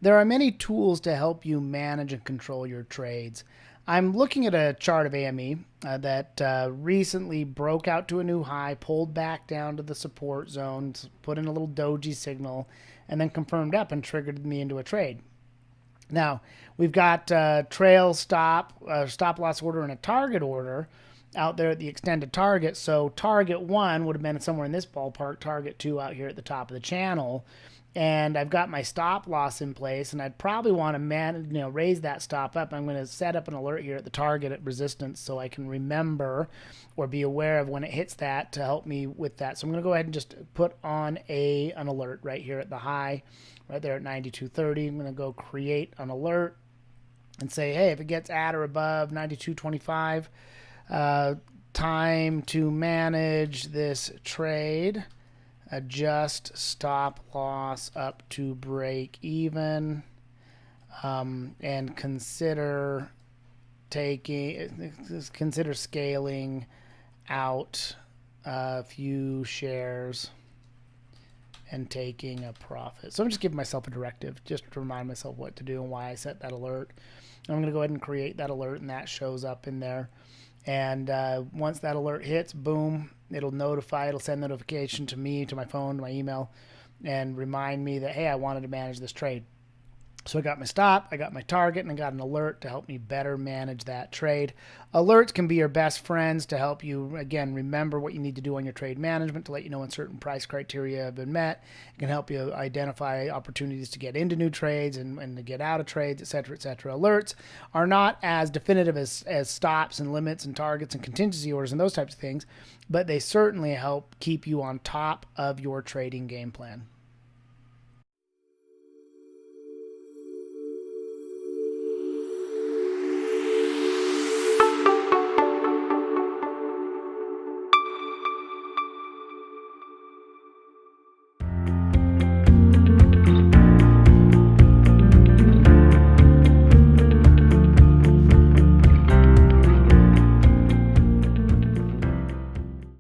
There are many tools to help you manage and control your trades. I'm looking at a chart of AME that recently broke out to a new high, pulled back down to the support zone, put in a little doji signal, and then confirmed up and triggered me into a trade. Now, we've got trail stop, stop loss order, and a target order out there at the extended target. So target one would have been somewhere in this ballpark, target two out here at the top of the channel. And I've got my stop loss in place, and I'd probably want to raise that stop up. I'm going to set up an alert here at the target at resistance so I can remember or be aware of when it hits that to help me with that. So I'm going to go ahead and just put on an alert right here at the high, right there at 92.30. I'm going to go create an alert and say, hey, if it gets at or above 92.25, time to manage this trade. Adjust stop loss up to break even, and consider scaling out a few shares and taking a profit. So I'm just giving myself a directive just to remind myself what to do and why I set that alert. And I'm going to go ahead and create that alert, and that shows up in there. And once that alert hits, boom, it'll send notification to me, to my phone, to my email, and remind me that, hey, I wanted to manage this trade. So I got my stop, I got my target, and I got an alert to help me better manage that trade. Alerts can be your best friends to help you, again, remember what you need to do on your trade management, to let you know when certain price criteria have been met. It can help you identify opportunities to get into new trades and to get out of trades, et cetera, et cetera. Alerts are not as definitive as stops and limits and targets and contingency orders and those types of things, but they certainly help keep you on top of your trading game plan.